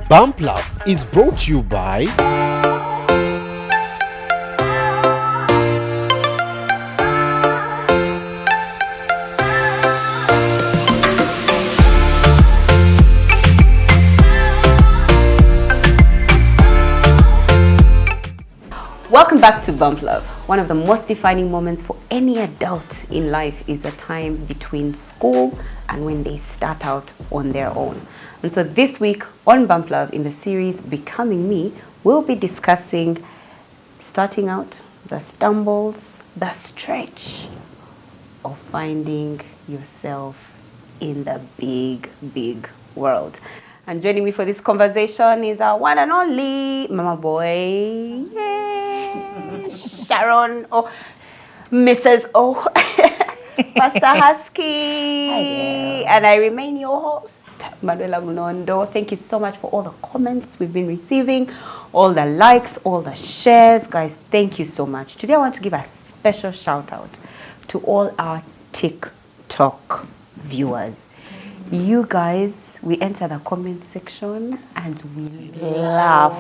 Bump Love is brought to you by Welcome back to Bump Love. One of the most defining moments for any adult in life is the time between school and when they start out on their own. And so this week on Bump Love in the series Becoming Me, we'll be discussing starting out, the stumbles, the stretch of finding yourself in the big, big world. And joining me for this conversation is our one and only Mama Boy, Sharon, or Mrs. O, Pastor Husky, and I remain your host, Manuela Munondo. Thank you so much for all the comments we've been receiving, all the likes, all the shares. Guys, thank you so much. Today I want to give a special shout out to all our TikTok viewers. You guys, we enter the comment section and we laugh.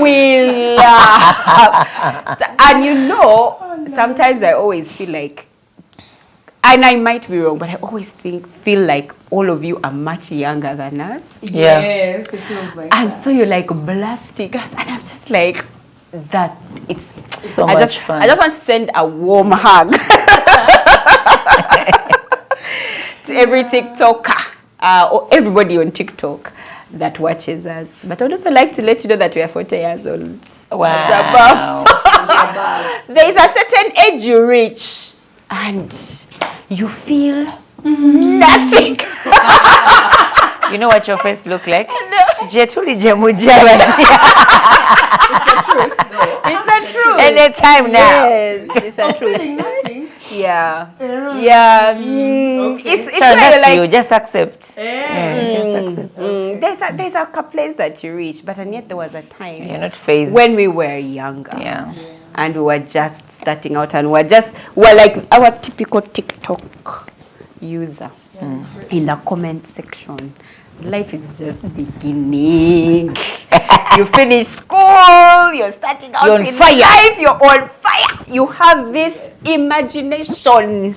We laugh. And you know, sometimes I always feel like, and I might be wrong, but I always feel like all of you are much younger than us. Yeah. Yes, it feels like and that. so you're like blasting us, and I'm just like, that it's so much fun. I just want to send a warm hug to every TikToker, or everybody on TikTok that watches us. But I'd also like to let you know that we are 40 years old. Wow. There is a certain age you reach and you feel nothing. You know what your face look like? Jetuli It's the truth. Anytime now. Yes, it's the truth. Nothing. Yeah. Yeah. Okay. It's Sure, where that's you're you. Just accept. like, Just accept. there's a place that you reach, but and yet there was a time You're not phased. when we were younger. Yeah. And we were just starting out and we're like our typical TikTok user in the comment section. Life is just beginning. You finish school, you're starting out You're on in fire. life, you're on fire. You have this imagination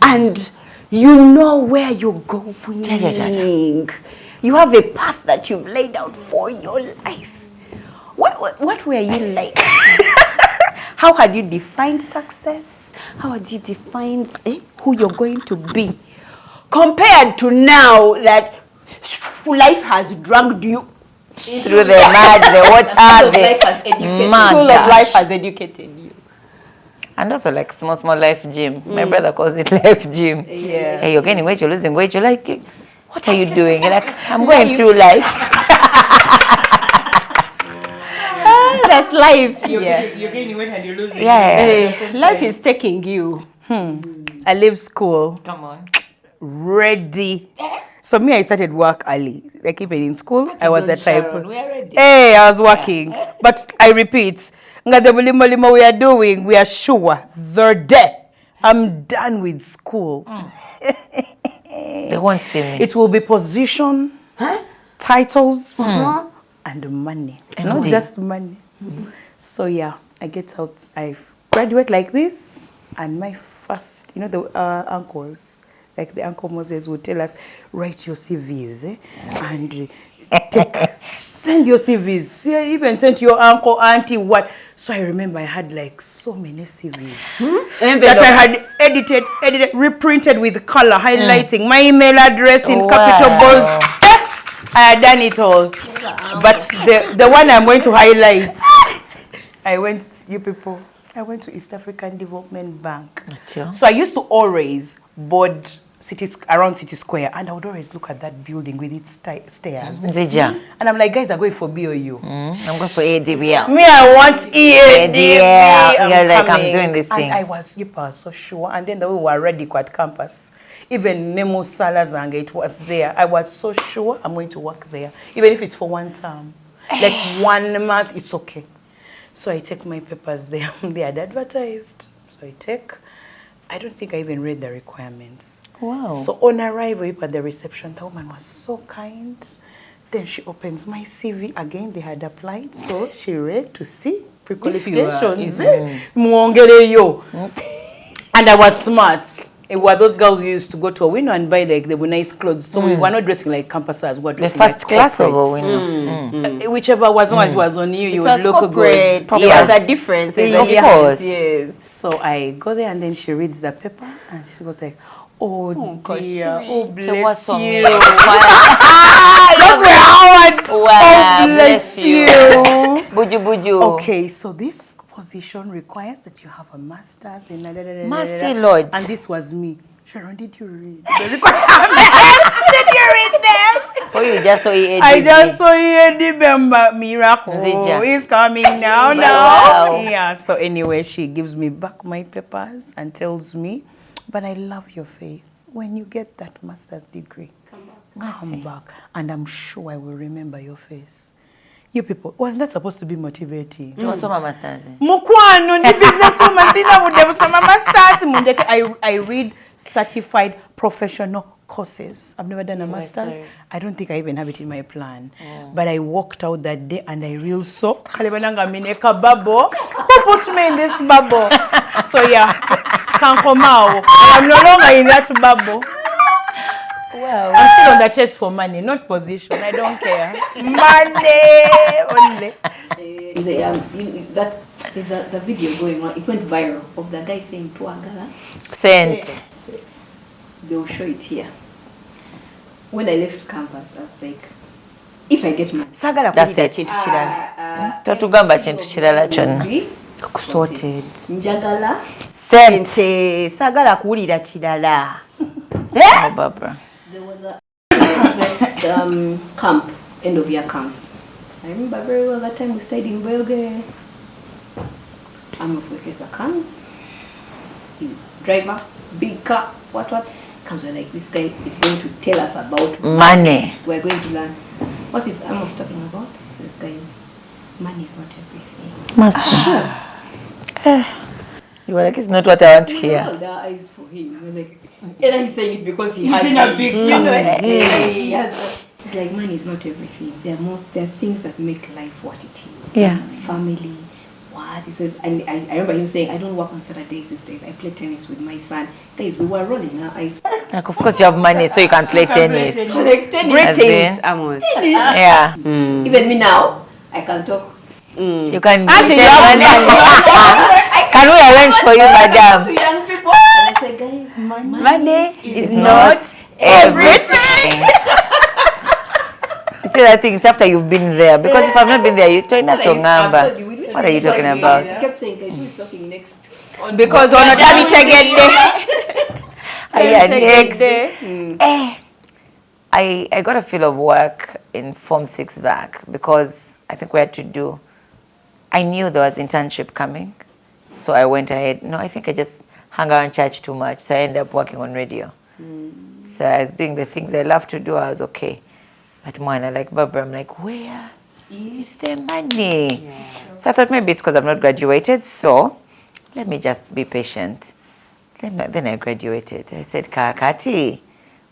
and you know where you're going. You have a path that you've laid out for your life. What were you like? How had you defined success? How had you defined who you're going to be? Compared to now that life has dragged you Through the mud, the water, the mud. School of life has educated you. And also like small life gym. My brother calls it life gym. Yeah. Hey, you're gaining weight, you're losing weight. You're like, what are you doing? You're like, I'm going through life. That's life. You're getting weight and you're losing. Yeah. Life is taking you. I leave school Come on. ready. So me, I started work early. Like even in school, I was the type. We are ready. Hey, I was working. But I repeat, nga the mulimo we are doing, we are sure the day I'm done with school. They won't see me. It will be position, titles, and money. Not Indeed. just money. So yeah, I get out. I graduate like this, and my first, the uncles, like the Uncle Moses would tell us, write your CVs, and send your CVs. Yeah, even send to your uncle, auntie, what. So I remember I had like so many CVs that I had edited, reprinted with color, highlighting my email address in capital bold. I had done it all. But the one I'm going to highlight, I went to East African Development Bank. So I used to always board around City Square, and I would always look at that building with its stairs. Zija. And I'm like, guys are going for BOU. I'm going for EADB. Me, I want EADB. You're like, I'm doing this thing. And I was so sure. And then we were ready at campus. Even Nemo Salazanga, it was there. I was so sure I'm going to work there. Even if it's for one term. Like 1 month, it's okay. So I take my papers there. They had advertised. So I don't think I even read the requirements. Wow. So on arrival at the reception, the woman was so kind. Then she opens my CV again. They had applied, so she read to see pre-qualifications. Muongele yo. And I was smart. It was those girls who used to go to a window and buy like the nice clothes. So we were not dressing like campusers. We were dressing The first like class of a corporates. window. Whichever was on you, you It would was look corporate. good. There's a difference. There's a Of difference, course. yes. So I go there and then she reads the paper and she was like, oh dear, oh bless you. That's where Howard's. Wow, Oh bless you. Buju buju. Okay, so this position requires that you have a master's in Mercy Lord. And this was me. Sharon, did you read the requirements? Did you read them? Oh, you just saw EADB. I just saw EADB miracle. Nzija. It's coming now. Wow. Yeah. So anyway, she gives me back my papers and tells me, but I love your faith. When you get that master's degree, come back. And I'm sure I will remember your face. You people, wasn't that supposed to be motivating? To also mama stars. Mukwano, the businesswoman, sina would have some masters. I read certified professional courses. I've never done a master's. I don't think I even have it in my plan. But I walked out that day and I real so. Kalibananga mineka bubble. Who puts me in this bubble? So yeah, can't come out. I'm no longer in that bubble. Wow. I'm still on the chest for money, not position. I don't care. Money only. There's the video going on. It went viral of the guy saying Tuagala. Sent. They'll show it here. When I left campus, I was like, if I get money, Sagala That's kulira it. chintu kirala. Tatugamba chintu kirala kyonna. Sorted. Njagala. Sent. Nti sagala kuwulira kirala. Oh, Barbara. There was a this camp, end of year camps. I remember very well that time we stayed in Belgrade. Amos Wekesa comes. He driver, big car, what comes like this guy is going to tell us about Money. We're going to learn. What is Amos talking about? This guy is money is not everything. You were like, it's not what I want to hear. There are eyes for him. We're like, and he's saying it because he has in a big you know, he has. It's like money is not everything. There are things that make life what it is. Yeah. Family. What he says, and I remember him saying, I don't work on Saturdays these days. I play tennis with my son. Guys, we were rolling our eyes. Like, of course, you have money, so you can play tennis. Like tennis. Greetings, Amos. Yeah. Even me now, I can talk. You can. Auntie, you you have can can we arrange for you, To madam? young people. And I say, guys, Money is not not everything. You see that thing, it's after you've been there. Because if I've not been there, you turn that to number. What are you talking about? He kept saying, guys, who's talking next? because ono tabitegedde. Next. I got a feel of work in Form 6 back because I think we had to do, I knew there was internship coming. So I went ahead. No, I think I just hung around church too much. So I ended up working on radio. So I was doing the things I love to do. I was okay. But man, I like Barbara. I'm like, where is the money? So I thought maybe it's because I've not graduated. So let me just be patient. Then I graduated. I said, Kakati,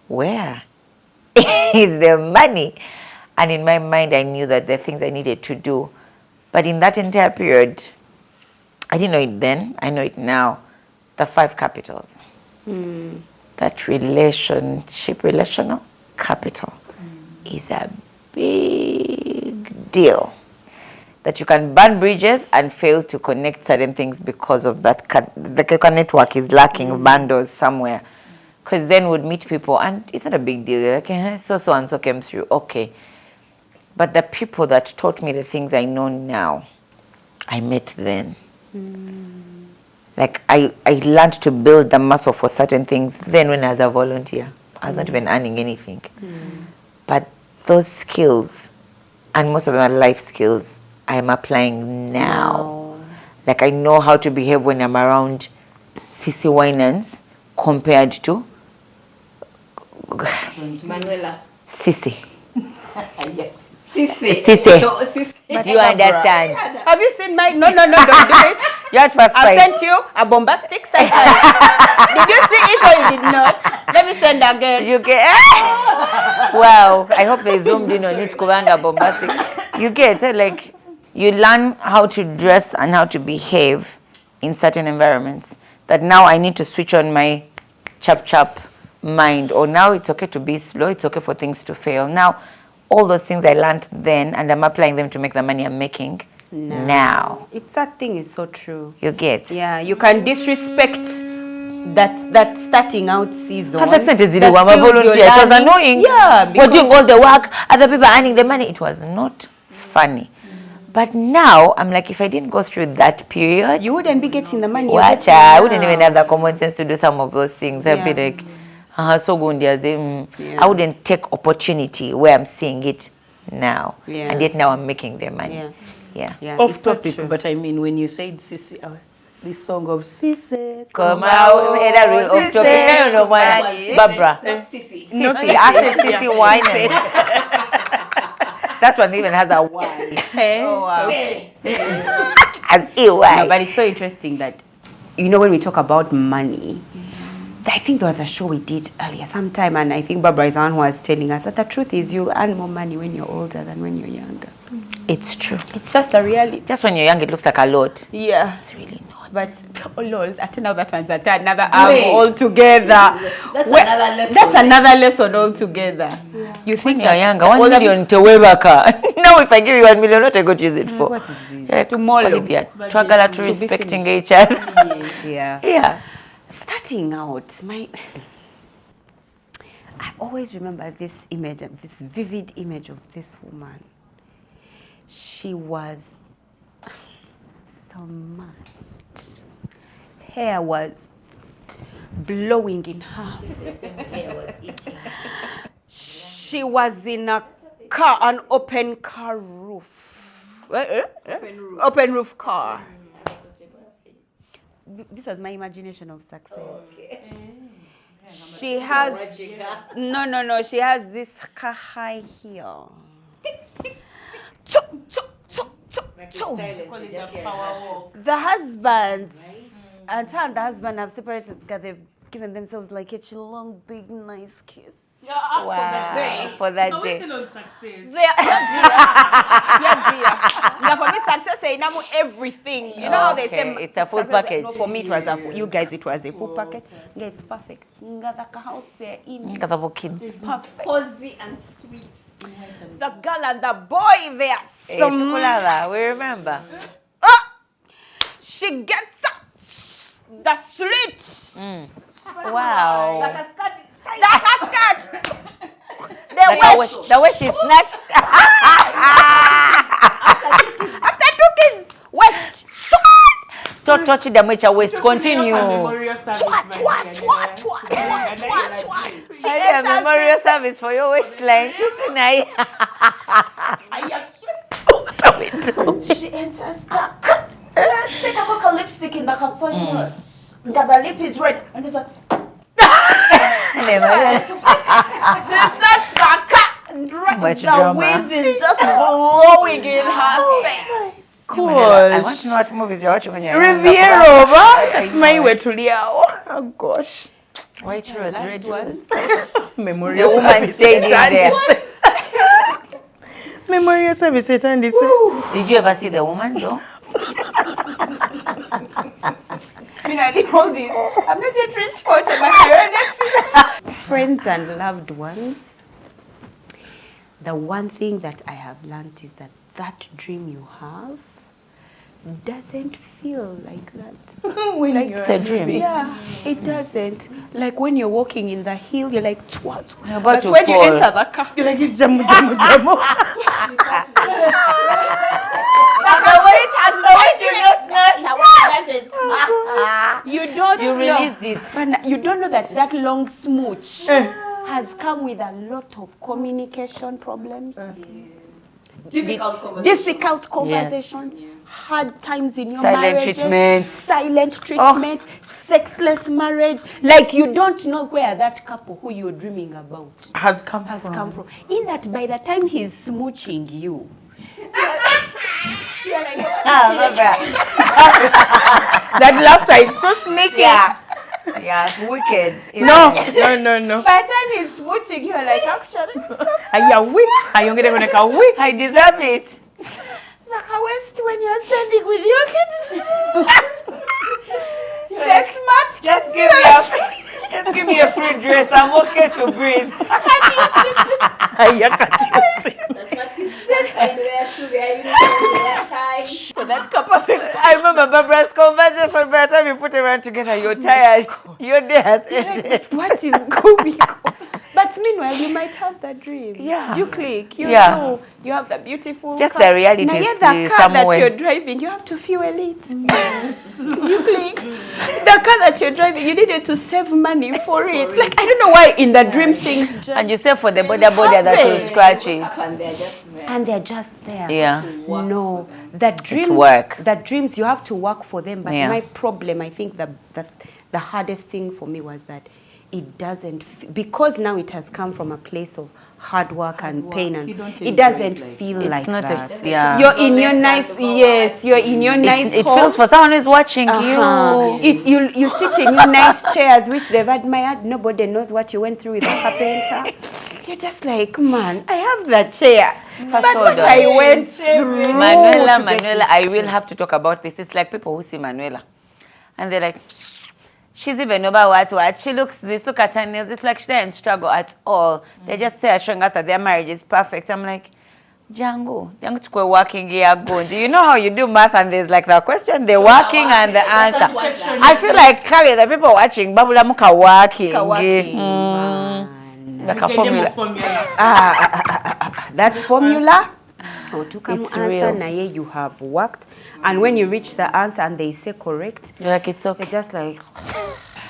where is the money? And in my mind, I knew that there are things I needed to do. But in that entire period, I didn't know it then. I know it now. The 5 capitals. That relational capital is a big deal. That you can burn bridges and fail to connect certain things because of that. The network is lacking bundles somewhere. Because then we'd meet people and it's not a big deal. You're like, so and so came through. Okay. But the people that taught me the things I know now, I met then. Like I learned to build the muscle for certain things then when I was a volunteer. I was not even earning anything. But those skills, and most of them are life skills, I am applying now. Like I know how to behave when I'm around Sissy Winans compared to Manuela. Sissy. Yes. Sissy. Sissy. No, Sissy. Do you understand? Have you seen my? No, don't do it. You had first I've fight. sent you a bombastic cycle. Did you see it or you did not? Let me send again. You get Wow, I hope they zoomed in on it. Kubanga bombastic. You get it, like you learn how to dress and how to behave in certain environments. That now I need to switch on my chap mind, or now it's okay to be slow. It's okay for things to fail. Now, all those things I learned then, and I'm applying them to make the money I'm making now. It's that thing is so true. You get. Yeah, you can disrespect that starting out season. Because that's not easy. The I'm a skills volunteer. you're It was learning. annoying. Yeah, we're doing all the work. Other people are earning the money. It was not funny. But now I'm like, if I didn't go through that period, you wouldn't be getting the money. watch, I wouldn't even have the common sense to do some of those things. I'd be like, so good. I wouldn't take opportunity where I'm seeing it now, and yet now I'm making the money. Yeah. Off topic, but I mean, when you said Sisi, this song of Sisi, come out, off topic. No, Barbara. Sissy. Sissy, I said Sissy whining. That one even has a Y. Oh, wow. As EY. No, but it's so interesting that, when we talk about money, I think there was a show we did earlier sometime, and I think Barbara is the one who was telling us that the truth is you earn more money when you're older than when you're younger. It's true. It's just a reality. Just when you're young, it looks like a lot. Yeah. It's really not. But, oh Lord, I think now that one's another arm altogether. That's another lesson. That's another lesson altogether. Yeah. You think When you're younger, 1 million to Webaka. Now if I give you 1 million, what are you going to use it for? What is this? Tomorrow. Twagala to respecting each other. Yeah. Starting out, I always remember this image, this vivid image of this woman. She was smart. Hair was blowing in her. She was in a car, an open car roof. Open roof car. This was my imagination of success. She has no. She has this high heel. The husbands and her and the husband have separated because they've given themselves like a long, big, nice kiss. Wow. For that day. Still on success. Now for me, success is everything. You know how they say it's a full success, package. No, for me, it was you guys, it was a full package. Yeah, it's perfect. The house they're in. Because of kids. It's perfect. Cozy and sweet. The girl and the boy, they are We remember. She gets up the slit. Wow. Like a skirt. The waist is snatched. After 2 kids, waist. Touch the much waist. Continue. Memorial service. I have memorial service for your waistline. Tonight. What are we doing? She enters the take a lipstick in the consignment. The lip is red. And she's like, she starts the much the drama. wind is just blowing in her face. I want to know what movies you're watching when you're Riviera, that's my way to Liao. Oh gosh. White rose, red ones. Memorial The woman service. stayed in there. Memorial service attend this. Did you ever see the woman though? All this. I'm not yet reached 40, but friends and loved ones. The one thing that I have learned is that dream you have doesn't feel like that. It's a dream. Yeah, it doesn't. Like when you're walking in the hill, you're like, twat. You're about But to when you fall. enter the car, You like it, jamu. the way it has you don't You know. release it. But you don't know that long smooch has come with a lot of communication problems. Difficult conversations, hard times in your marriage, silent treatment, sexless marriage. Like you don't know where that couple who you're dreaming about Has come from. In that by the time he's smooching you, you're like, That laughter is so sneaky. Yeah. Yeah, it's wicked. No. By the time he's watching, you're like, actually, Aya weak. Ayongere koneka weak. I deserve it. like a waste when you're standing with your kids. They're smart kids. Just give me a free dress. I'm okay to breathe. Aya katiusi. That's what kids can't find their shoe, their uniform, their tie. So that's perfect. I remember Barbara's conversation. By the time you put everyone together, you're tired. Your day has ended. What is going on? But meanwhile, you might have that dream. Yeah. You click. You Yeah. know. You have the beautiful Just car. the reality Now, is yeah, the car that somewhere. you're driving, you have to fuel it. Yes. You click. The car that you're driving, you needed to save money for it. Like, I don't know why in the dream things just... And you say for the body that will scratch it. And they're just there. And they're just there. Yeah. No, that dreams. work. That dreams you have to work for them. But Yeah. my problem, I think the hardest thing for me was that it doesn't because now it has come from a place of hard work and pain, and You don't it enjoy doesn't it like feel It's like not that. yeah. You're in your nice you're in your nice It home. feels for someone who's watching Uh-huh. you. You sit in your nice chairs which they've admired. Nobody knows what you went through with the carpenter. You're just like, man, I have that chair. But hold what on. I went through. Manuela, I will have to talk about this. It's like people who see Manuela and they're like, she's even over what. She looks this, look at her nails. It's like she doesn't struggle at all. They just say showing us that their marriage is perfect. I'm like, Django tukwe working here go. Do you know how you do math and there's like the question, the working and the answer. I feel like Kali, the people watching, Babula Muka working. Like a formula. That formula, to come It's answer real. na ye you have worked, and when you reach the answer and they say correct, You're like, it's okay. you're just like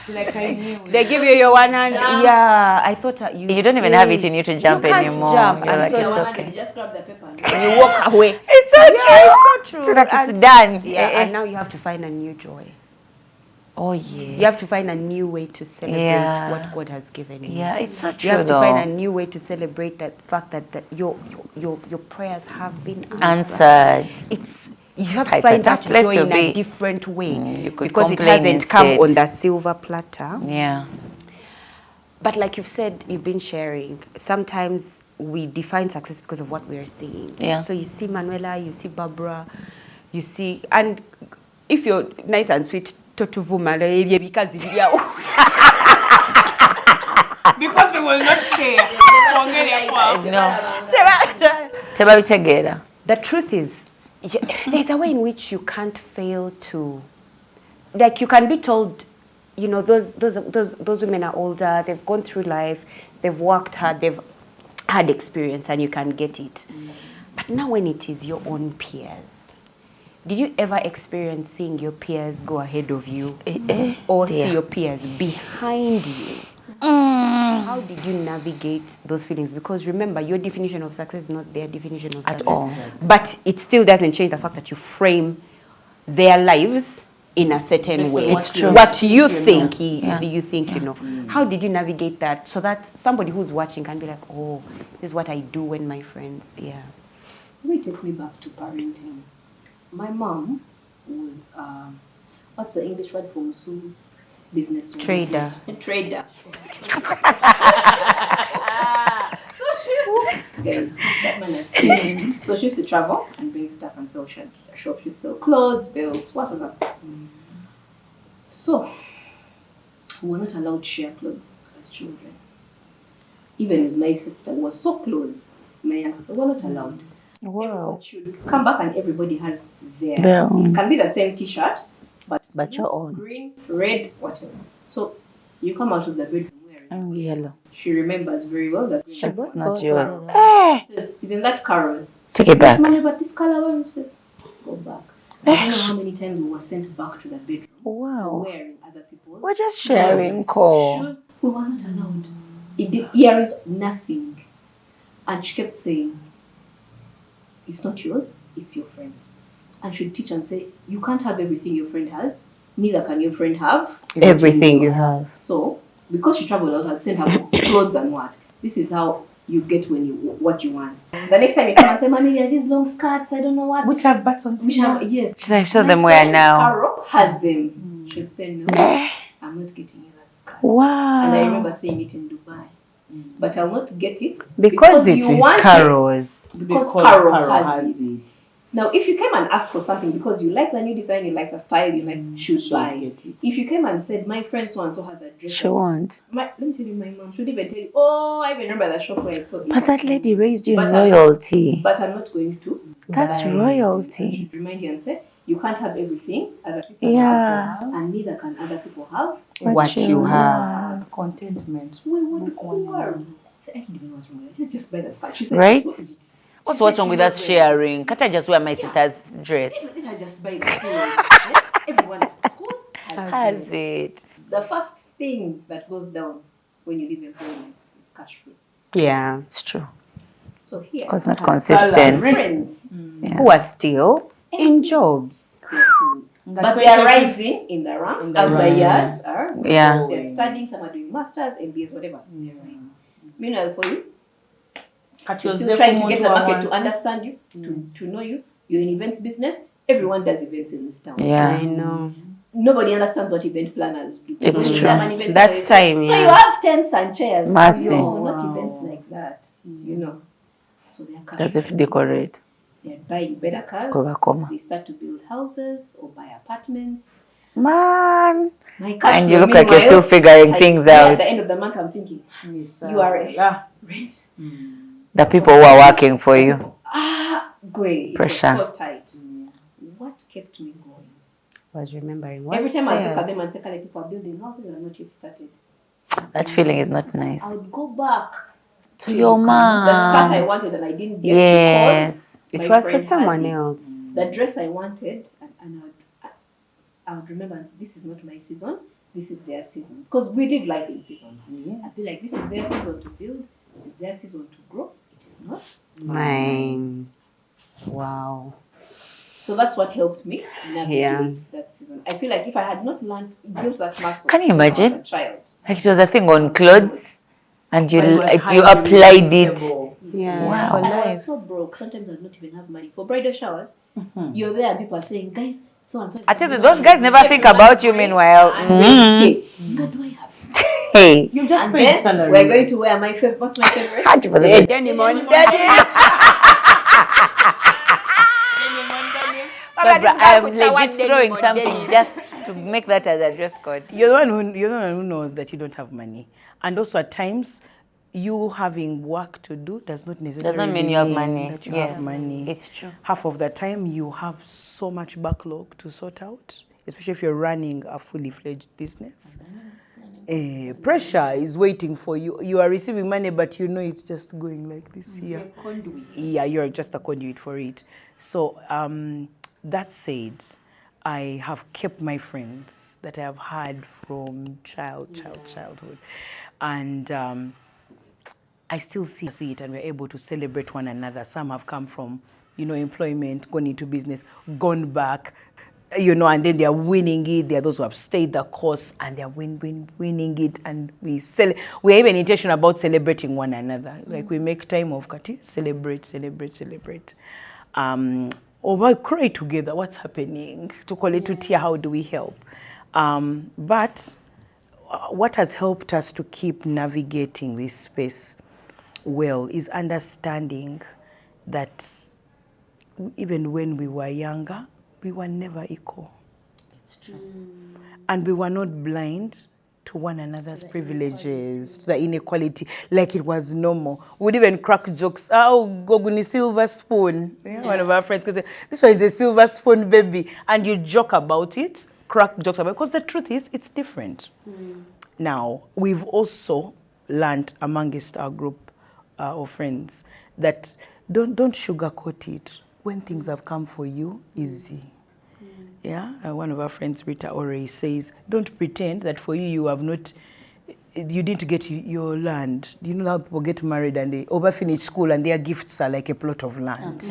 Like I knew. they give you your one hand. Yeah, I thought You don't even have it in you to jump you can't anymore. Jump, You're and like, so it's okay. You just grab the paper and you walk away. It's so true. It's so true. Feel like it's And- done. Yeah, and now you have to find a new joy. Oh yeah. You have to find a new way to celebrate Yeah. what God has given you. Yeah, it's so true You have to though. find a new way to celebrate that fact that your prayers have been answered. Answered. It's you have to It's a find tough that place joy to in a be. different way You could because it complain hasn't come instead. on the silver platter. Yeah. But like you've said, you've been sharing. Sometimes we define success because of what we are seeing. Yeah. So you see Manuela, you see Barbara, you see, and if you're nice and sweet, totuvuma because Because we will not care. No. Teba bitegera. the truth is, there's a way in which you can't fail to, like you can be told, you know, those women are older, they've gone through life, they've worked hard, they've had experience, and you can get it. But now when it is your own peers, did you ever experience seeing your peers go ahead of you or see your peers behind you? How did you navigate those feelings? Because remember, your definition of success is not their definition of success. At all. But it still doesn't change the fact that you frame their lives in a certain way. It's true. What you think, Yeah. you think you know. How did you navigate that so that somebody who's watching can be like, oh, this is what I do when my friends, yeah. It takes me back to parenting. My mom was, what's the English word for Muslims? Business Trader. Trader. So she used to, guys, that man is- so she used to travel and bring stuff and sell shop. She used to sell clothes, belts, whatever. So we were not allowed to share clothes as children. Even with my sister, we were so close. My younger sister, we were not allowed. Wow. Everyone should come back and everybody has theirs. Their own. It can be the same T-shirt, But your own. green, red, whatever. So you come out of the bedroom wearing. Yellow. She remembers very well that green. That's not yours. She says, "Is in that Carol's?" Take it back. Money, but this color one says, "Go back." I don't know how many times we were sent back to the bedroom Wow. wearing other people's. We're just sharing, Cole. Shoes, we were not allowed. It did earrings, nothing. And she kept saying, "It's not yours, it's your friend's." And she'd teach and say, "You can't have everything your friend has, neither can your friend have Everything you have. So, because she traveled out, I'd send her clothes and what. This is how you get what you want. The next time you come and say, "Mommy, there are these long skirts, I don't know what." Which have buttons. Which have, yes. Should I show My them where friend now? Carol has them. She'd say, "No, I'm I'm not getting you that skirt. Wow. And I remember seeing it in Dubai. But I'll not get it Because it you is want Carol's. it. Because Carol has it. Now, if you came and asked for something because you like the new design, you like the style, you like, should buy it. If you came and said, my friend so-and-so has a dress. She won't. Let me tell you, my mom should even tell you, oh, I even remember that shop where I saw it. But that lady raised you in But royalty. But I'm not going to. That's buy it. royalty. I should remind you and say, you can't have everything other people Yeah. have, and neither can other people have What you have. Contentment. we would poor. So I didn't even know what's wrong with it. Just buy that skirt. She said, Right? Also, what's wrong with us sharing? Can't I just wear my sister's dress? Let her just buy the thing. Everyone at school Has it? The first thing that goes down when you live in Poland is cash flow. Yeah. It's true. So here, Because not I have consistent. friends, Who are still in jobs. but they are rising in the ranks as the years are. Yeah. They're studying. Some are doing masters, MBAs, whatever. They're rising. Meanwhile, for you, you're still trying to get the market to understand you, to know you. You're in events business. Everyone does events in this town. Yeah. I know. Nobody understands what event planners do. It's Nobody true. have an event That planner. time, So yeah. you have tents and chairs. Massive. No, not events like that. You know. So they are That's if decorate. They're buying better cars. Cover. They start to build houses or buy apartments. Man. My cash And you flow, look like you're meanwhile, still figuring things At out. the end of the month, I'm thinking, you are rent. The people who are working for you. Going. Pressure. It was so tight. What kept me going? Was remembering what? Every time I look at them and say, "Kale, people are building houses and not yet started." That feeling is not nice. I would go back To your the skirt I mom. wanted and I didn't get Yes. because It my was for friend had someone it. else. The dress I wanted, and I would remember, this is not my season, this is their season. Because we live life in seasons. I'd be like, this is their season to build, it's their season to grow, it is not. Mine. Wow. So that's what helped me navigate Yeah. that season. I feel like if I had not built that muscle Can you when I was imagine? a child, Like it was a thing on clothes and you But it was like, you highly applied it. replaceable. Yeah. Wow. For I life. was so broke. Sometimes I would not even have money for bridal showers. You're there, people are saying, guys, so and so. I tell you, those guys never think about you meanwhile. What do I have? Hey. You just And paid then salary. we're going to wear my favorite. What's my favorite? But I'm legit throwing something just to make that as a dress code. You're the one who knows that you don't have money. And also at times, you having work to do does not necessarily mean you have money. that you Yes, have money. it's true. Half of the time, you have so much backlog to sort out, especially if you're running a fully fledged business. Pressure is waiting for you. You are receiving money, but you know it's just going like this here. Yeah, you're just a conduit for it. So that said, I have kept my friends that I have had from childhood, and I still see it, and we're able to celebrate one another. Some have come from, employment, gone into business, gone back, and then they are winning it. There are those who have stayed the course and they are winning it, and we're even intentional about celebrating one another. Like we make time of Kati, celebrate. Or we cry together. What's happening? To call it to tear. How do we help? But what has helped us to keep navigating this space well is understanding that even when we were younger, we were never equal. It's true. And we were not blind to one another's privileges, the inequality, like it was normal. We'd even crack jokes. Oh, Goguni silver spoon. Yeah, one of our friends could say, this one is a silver spoon baby. And you joke about it, crack jokes about it, because the truth is, it's different. Now, we've also learned amongst our group of friends that don't sugarcoat it. When things have come for you, easy. Yeah, one of our friends, Rita Ore, says, don't pretend that for you you didn't get your land. Do you know how people get married and they over-finish school and their gifts are like a plot of land?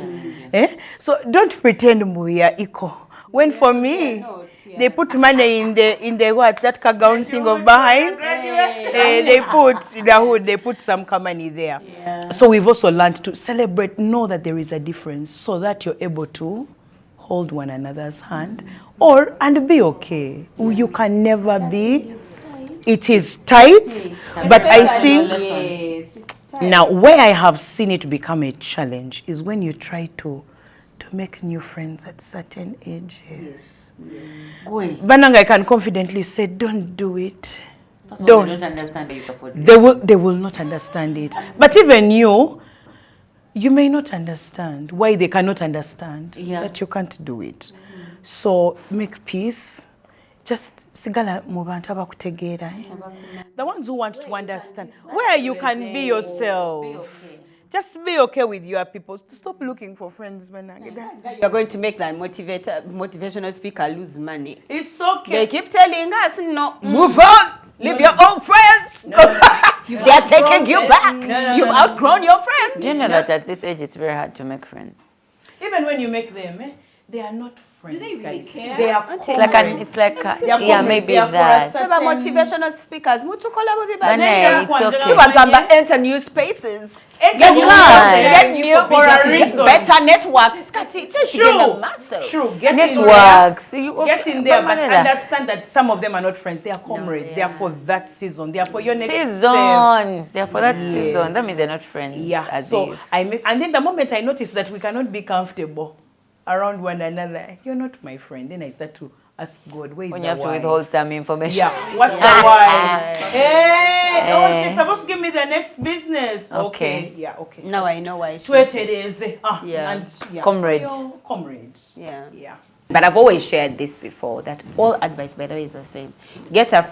So don't pretend we are equal. When for me, they put money in the what, that gown thing of behind. They put in the hood, they put some money there. Yeah. So we've also learned to celebrate, know that there is a difference, so that you're able to hold one another's hand and be okay. You can never be it is tight, but I think Yes. now where I have seen it become a challenge is when you try to make new friends at certain ages. Bananga, I can confidently say, don't do it. They don't understand that you can afford it. They will not understand it. But even you may not understand why they cannot understand that you can't do it. So make peace. Just sigala mu bantu abakutegeera. The ones who want to understand where you can be yourself. Just be okay with your people. Stop looking for friends, man. You're going to make that motivational speaker lose money. It's okay. They keep telling us, no, move on, leave your old friends. They are taking you back. You've outgrown your friends. Do you know that at this age it's very hard to make friends? Even when you make them, they are not friends. Do they really guys. care? They are It's like maybe They are for a that. So the motivational speakers, Banana, it's okay. Tubagamba enter new spaces. Get Get for a reason. better networks. True. Get Networks. Get in there, but understand that some of them are not friends. They are comrades. They are for that season. They are for your next Season. They're for that season. That means they're not friends. Yeah. So and then the moment I notice that we cannot be comfortable around one another, you're not my friend. Then I start to ask God, where is when the you have to why? withhold some information. Yeah. What's the why? Hey, she's supposed to give me the next business. Okay. Yeah. Okay. Now I know why. Tweet it is. Comrades. So comrades. Yeah. But I've always shared this before, that all advice, by the way, is the same. Get a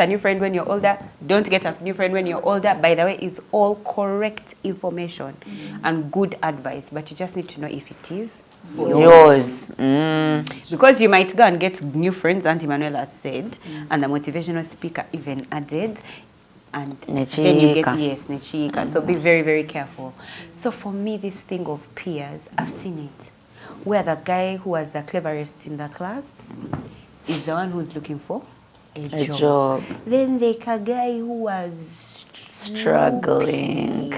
new friend when you're older. Don't get a new friend when you're older. By the way, it's all correct information and good advice, but you just need to know if it is Yours. Because you might go and get new friends, Auntie Manuela said, and the motivational speaker even added, and then you get, nechika. So be very, very careful. So for me, this thing of peers, I've seen it. Where the guy who was the cleverest in the class is the one who's looking for a job. Then the guy who was struggling,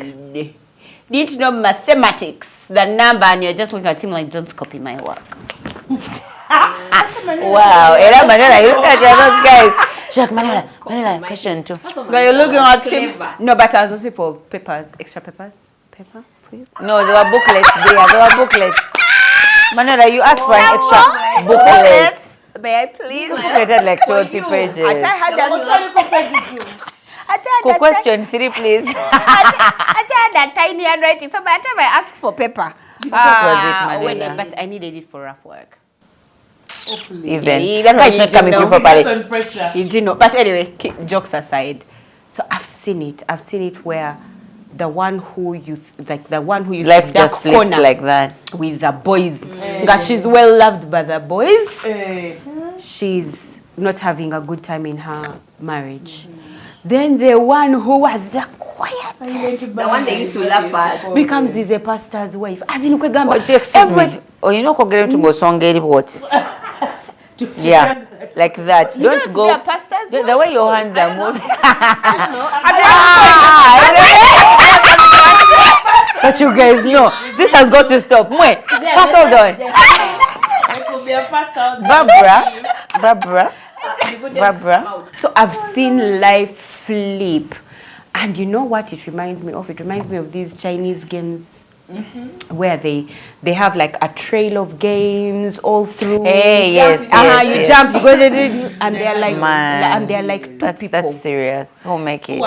didn't know mathematics, the number, and you're just looking at him like, don't copy my work. Wow, Era Manuela, you look at those guys. Jack, Manuela, question too. But you're looking at him. No, but as those people, papers, extra papers. Paper, please. No, there were booklets there. There were booklets. Manuela, you asked for an extra booklet. May I please? Booklet had like 20 pages. I had that. Question 3, please. I had that tiny handwriting, so by the time I asked for paper, but I needed it for rough work. Even that is not coming through properly. You didn't know. But anyway, jokes aside, so I've seen it where the one who you life just flips like that with the boys. She's well loved by the boys. She's not having a good time in her marriage. Then the one who was the quietest, the one they used to laugh at, becomes a pastor's wife. Excuse me. Oh, you know, get him to go songeri what? Yeah, like that. Don't go. The way your hands are moving. But you guys know this has got to stop. Wait, hold on. Barbara. So I've seen life flip, and you know what it reminds me of? It reminds me of these Chinese games. Where they have like a trail of games all through. Hey, you jump, you go and they're like two people. That's serious. Who make it?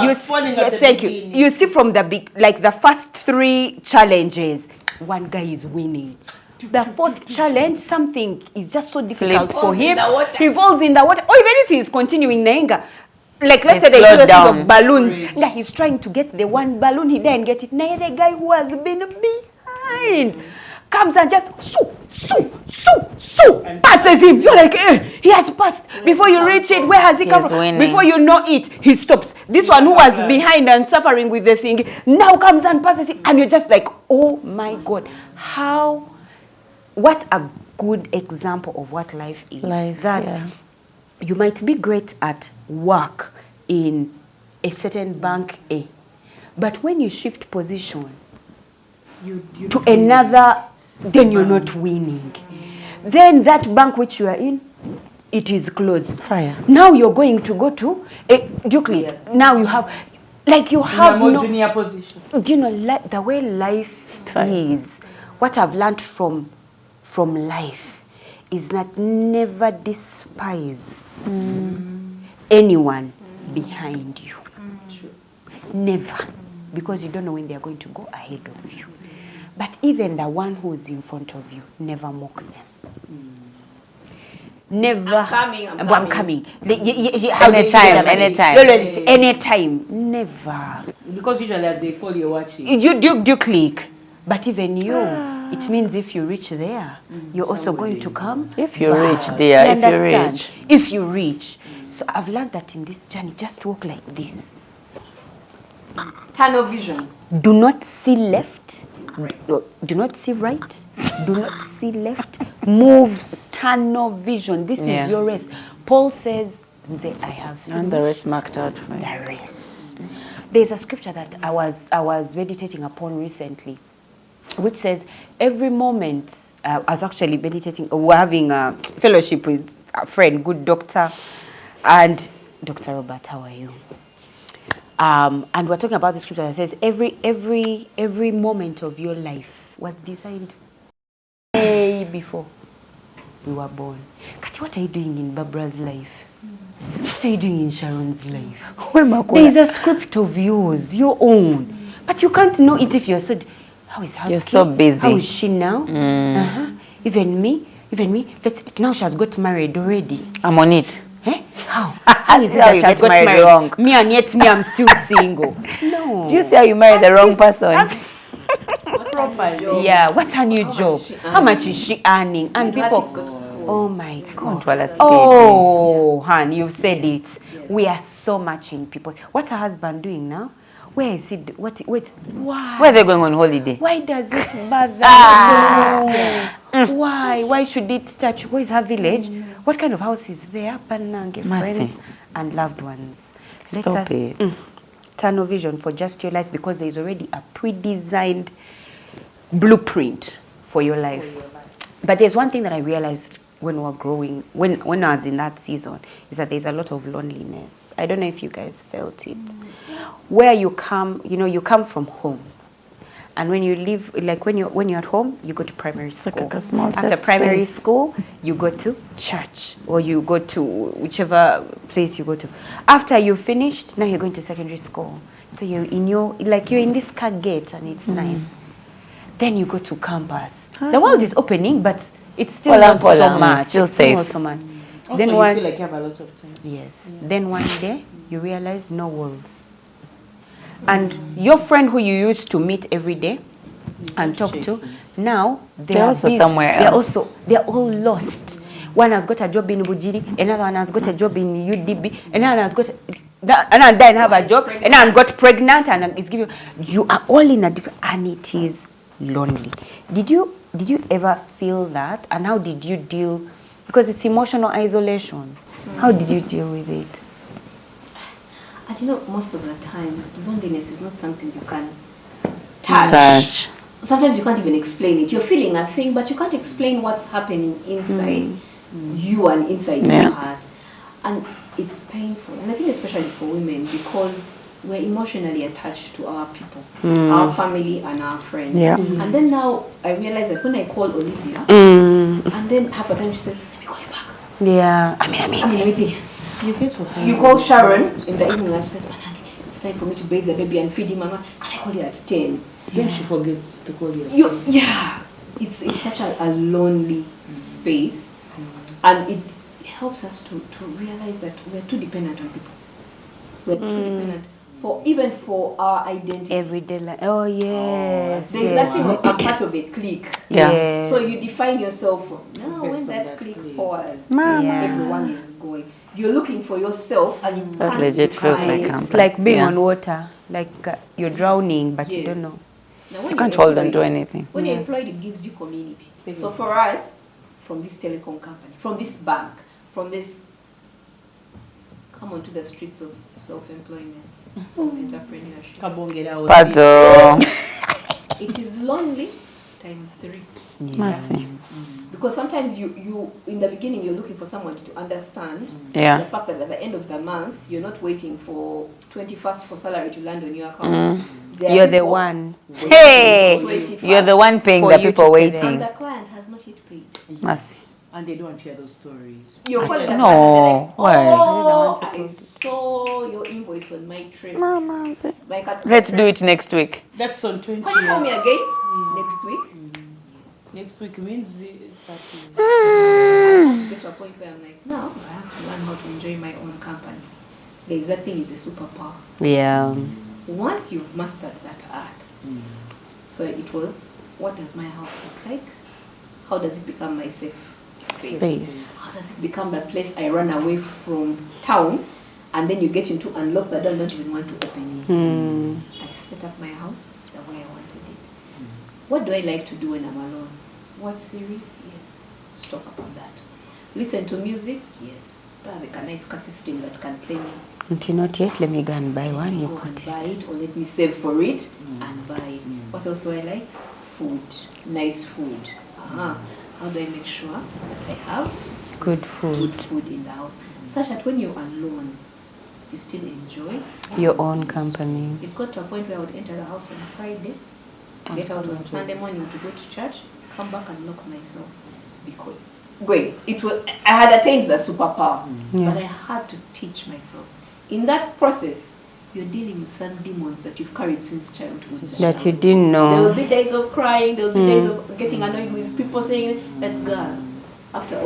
Thank you. You see from the the first 3 challenges, one guy is winning. The 4th challenge, something is just so difficult for him. He falls in the water. Or even if he's continuing Nainga, like let's say they do a thing of balloons. Now he's trying to get the one balloon, he didn't get it. Now the guy who has been behind comes and just passes him. You're like, he has passed. Before you reach it, where has he come from? Before you know it, he stops. This one who was behind and suffering with the thing now comes and passes him, and you're just like, oh my God, what a good example of what life is. You might be great at work in a certain bank A, but when you shift position to another, then you're not winning. Then that bank which you are in, it is closed. Fire. Now you're going to go to Dukley. Now you have, like you have more no junior position. Do you know, the way life is, what I've learned from life is that never despise anyone behind you. Never. Because you don't know when they're going to go ahead of you. But even the one who's in front of you, never mock them. Never. I'm coming. Anytime. Never. Because usually as they fall, you're watching. You do click. But even you, it means if you reach there, you're also going to come. If you back. reach there, You if you understand? reach. If you reach. So I've learned that in this journey, just walk like this. Tunnel vision. Do not see left. No, do not see right. Do not see left. Move. Tunnel vision. This is your race. Paul says, I have finished And the rest marked out for you. the race. There's a scripture that I was meditating upon recently, which says every moment. I was actually meditating. We're having a fellowship with a friend, good doctor, and Dr. Robert. How are you? And we're talking about the scripture that says every moment of your life was designed way before we were born. Kati, what are you doing in Barbara's life? What are you doing in Sharon's life? There is a script of yours, your own. But you can't know it if you're so... How is Husky? You're so busy. How is she now? Even me. Now she has got married already. I'm on it. Eh? How? How is it how that you she has get got married wrong. Me, and yet me, I'm still single. No. Do you see how you married the wrong person? Properly. Yeah, what's her new job? How much is she earning? And people, Go to school. oh my God. Unrealistic. Oh, hon, you've said it. Yes. We are so much in people. What's her husband doing now? Where is he? Wait, why? Where are they going on holiday? Why does it bother you? Why? Why should it touch? Where is her village? What kind of house is there? Panange, friends and loved ones. Stop it. Tunnel vision for just your life, because there is already a pre-designed blueprint for your life. But there's one thing that I realized when we were growing, when I was in that season, is that there's a lot of loneliness. I don't know if you guys felt it. Where you come, you come from home. And when you live, like when you're at home, you go to primary school. like a small After safe primary space. school, you go to church, or you go to whichever place you go to. After you finished, now you're going to secondary school. So you're in this car gate, and it's nice. Then you go to campus. The world is opening, but it's still not so much. Still It's safe. not so much. Also, Then you one, feel like you have a lot of time. yes. Then one day you realize no walls. And your friend who you used to meet every day and talk to, now They're also busy. somewhere else. They're all lost. One has got a job in Bujiri, another one has got a job in UDB, another has got another then have a job, another got pregnant and is giving. You are all in a different, and it is lonely. Did you ever feel that? And how did you deal? Because it's emotional isolation. How did you deal with it? And most of the time, loneliness is not something you can touch. Touch. Sometimes you can't even explain it. You're feeling a thing, but you can't explain what's happening inside you and inside your heart. And it's painful. And I think especially for women, because we're emotionally attached to our people, our family and our friends. Yeah. And then now I realize that when I call Olivia, and then half the time she says, let me call you back. Yeah, I'm in a meeting. You get to You call Sharon in the evening and she says, Managi, it's time for me to bathe the baby and feed him. Can I call you at 10? Then she forgets to call you. It's such a lonely space, and it helps us to realize that we're too dependent on people. We're too dependent for our identity. Everyday life. Oh yes. There's nothing a part of a clique. Yeah. Yes. So you define yourself from now Based when on that that clique clique. pours, Yeah. everyone is going. You're looking for yourself, and you That can't legit feels define like it. campus. It's like being Yeah. on water, like you're drowning, but you Yes. don't know. Now, when You you're can't hold on to employed- anything. When you're employed, it gives you community. So for us, from this telecom company, from this bank, from this, come onto the streets of self-employment, of entrepreneurship. Kabongera Pato. It is lonely, times 3. Mercy. Because sometimes you in the beginning you're looking for someone to understand Yeah. the fact that at the end of the month you're not waiting for 21st for salary to land on your account. There are You're the people one. waiting Hey, for 21st, you're the one paying For the you people to pay and waiting. the client has not yet paid. Mercy. And they don't want to hear those stories. You're calling the No, client, why? they're like, oh, I saw your invoice on my trip. My Let's do it next week. That's on 20 Can you call me years. again next week? Next week means 30. I have to get to a point where I'm like, no, I have to learn how to enjoy my own company. Guys, that thing is a superpower. Yeah. Once you've mastered that art, so it was, what does my house look like? How does it become my safe space? How does it become the place I run away from town, and then you get into unlock the door and don't even want to open it? I set up my house the way I wanted it. What do I like to do when I'm alone? Watch series? Yes. Let's talk about that. Listen to music? Yes. But I have a nice car system that can play music. Until not yet, let me go and buy one. You Go and put buy it. it, or let me save for it and buy it. What else do I like? Food. Nice food. How do I make sure that I have Good food. good food in the house, such that when you're alone, you still enjoy Your own company. It got to a point where I would enter the house on Friday, get out on Sunday morning to go to church, come back and lock myself. Because I had attained the superpower, but I had to teach myself. In that process, you're dealing with some demons that you've carried since childhood. That you didn't There will know. be days of crying, there will be days of getting annoyed with people saying that girl, after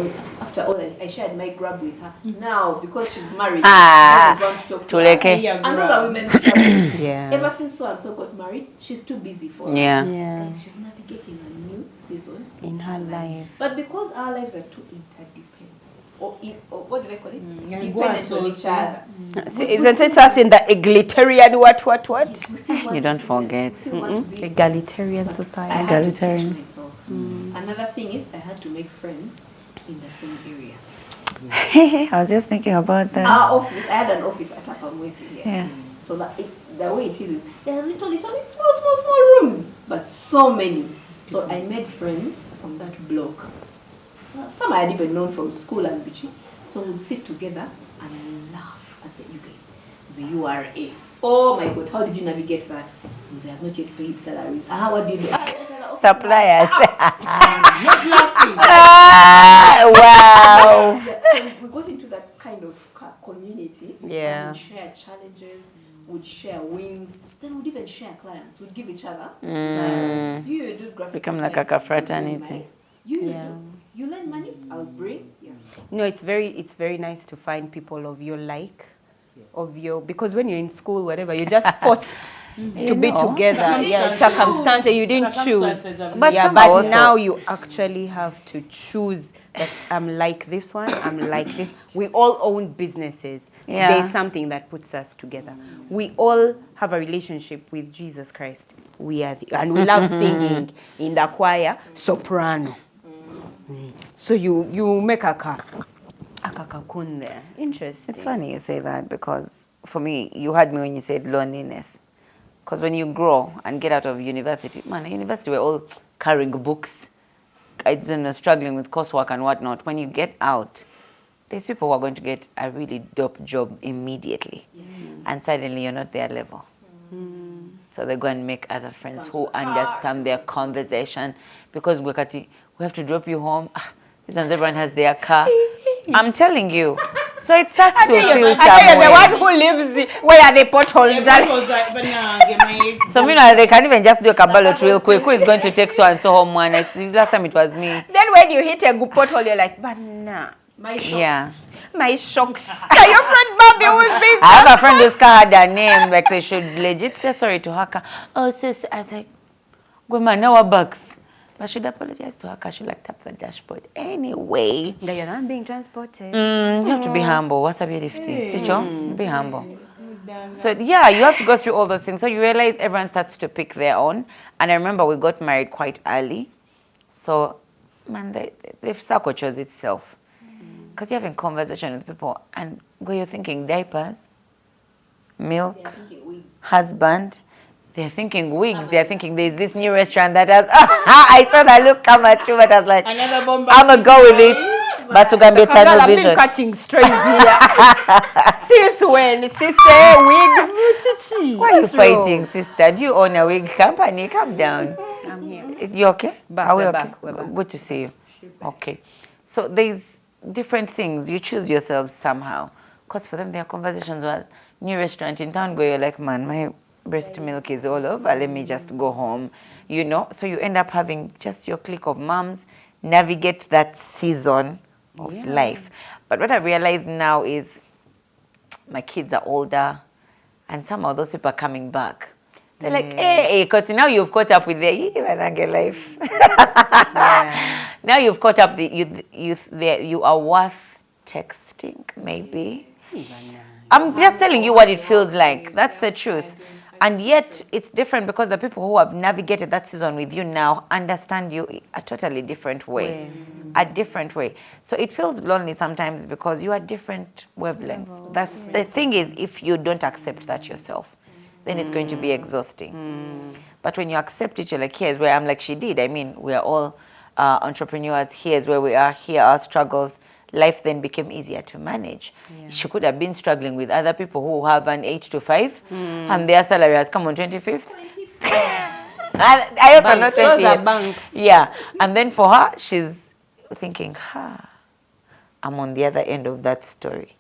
all, I shared my grab with her. Now, because she's married, Ah, she doesn't want to talk to Tuleke. us. And those are women's struggles. Yeah. Ever since so-and-so got married, she's too busy for us. Yeah. Yeah. Guys, she's navigating a new season In her life. But because our lives are too interdependent, or what do they call it? Yeah, Dependent on each other. Isn't it us in the egalitarian what? We still want You to don't see forget. we still want to be Egalitarian I society. had to Egalitarian. teach myself. Another thing is I had to make friends in the same area. I was just thinking about that. Our office, I had an office at Apamwesi here. Yeah. So that the way it is there are little small rooms, but so many. So I made friends on that block. Some I had even known from school and bitching. So we'd sit together and laugh and say, you guys, the URA. Oh my God, how did you navigate that? They have not yet paid salaries. What did you do? Suppliers. Not laughing. Wow. Yeah, so we got into that kind of community. Yeah. We'd share challenges, we'd share wins, then we'd even share clients. We'd give each other. You do graphic Become like design, a I'll bring fraternity. money. You Yeah. do. You lend money, I'll bring. Yeah. No, it's very nice to find people of your because when you're in school, whatever, you're just forced to be know. together. Yeah, circumstances you didn't choose. Circumstances have But yeah, some but are also- now you actually have to choose that I'm like this one, I'm like this. We all own businesses. Yeah. There's something that puts us together. We all have a relationship with Jesus Christ. And we love singing in the choir, soprano. So you make a cocoon there. Interesting. It's funny you say that because for me, you heard me when you said loneliness. Because when you grow and get out of university, man, at university we're all carrying books, I don't know, struggling with coursework and whatnot. When you get out, there's people who are going to get a really dope job immediately. And suddenly you're not their level. So they go and make other friends who understand their conversation. Because we have to drop you home. This one's everyone has their car. I'm telling you. So it starts to feel the one who lives where are the potholes So meanwhile, they can even just do a ballot real quick. Who is going to take so and so home one? Last time it was me. Then when you hit a good pothole, you're like, but nah. Yeah. My shocks. Are your friend Bobby who's big? I have a friend whose car had a name, like they should legit say sorry to her car. Oh, sis, I was like, go man, now our bucks. But I should apologize to her car. She like tap the dashboard. Anyway. You're not being transported. You have to be humble. What's a beauty? Be humble. So yeah, you have to go through all those things. So you realize everyone starts to pick their own. And I remember we got married quite early. So, man, the circle chose itself. Because you're having conversation with people and you're thinking diapers, milk, husband. they're thinking wigs. They're thinking there's this new restaurant that has. I saw that look come at you, but I was like, I'm gonna go with it. But to go better I've been vision. catching strays here. Since when? Sister, wigs. Why are you fighting, sister? Do you own a wig company? Calm down. I'm here. You okay? Are we we're okay? back, we're back. Good to see you. Okay. So there's different things. You choose yourselves somehow. Because for them, there are conversations about new restaurant in town where you're like, man, my breast milk is all over. Let me just go home. You know? So you end up having just your clique of moms navigate that season of life. But what I realize now is my kids are older and some of those people are coming back. They're like, hey, because now you've caught up with the life. Now you've caught up, you are worth texting, maybe. I'm just telling you what it feels like. That's the truth. And yet, it's different because the people who have navigated that season with you now understand you a totally different way. A different way. So it feels lonely sometimes because you are different wavelengths. The thing is, if you don't accept that yourself, then it's going to be exhausting. But when you accept it, you're like, here's where I'm like she did. I mean, we are all entrepreneurs. Here's where we are. Here are our struggles. Life then became easier to manage. She could have been struggling with other people who have an 8 to 5 and their salary has come on 25th. I also know 28. Banks. Yeah. And then for her, she's thinking, I'm on the other end of that story.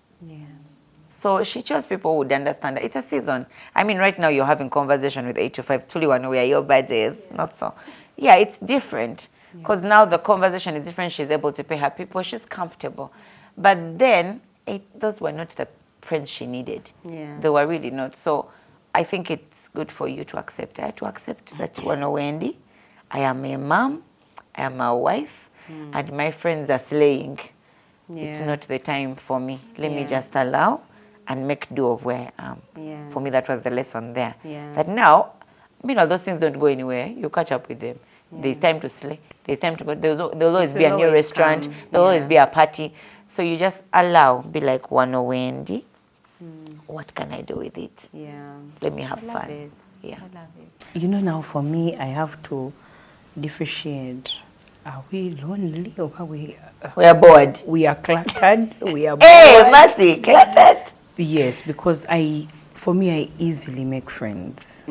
So she chose people who would understand that it's a season. I mean, right now you're having conversation with 8 to 5. Truly one where your birthday is not so. Yeah, it's different. Because now the conversation is different. She's able to pay her people. She's comfortable. But then, those were not the friends she needed. They were really not. So I think it's good for you to accept. I had to accept that Wendy, I am a mom, I am a wife, and my friends are slaying. It's not the time for me. Let me just allow and make do of where I am. For me, that was the lesson there. That now, those things don't go anywhere. You catch up with them. There's time to slay. There's time to go. There'll always be a new restaurant. There'll always be a party. So you just allow. Be like, Wendy. What can I do with it? Let me have fun. I love it. Now for me, I have to differentiate. Are we lonely or are we are bored? We are cluttered. We are bored. Hey, Mercy, cluttered. Yes, because for me, I easily make friends.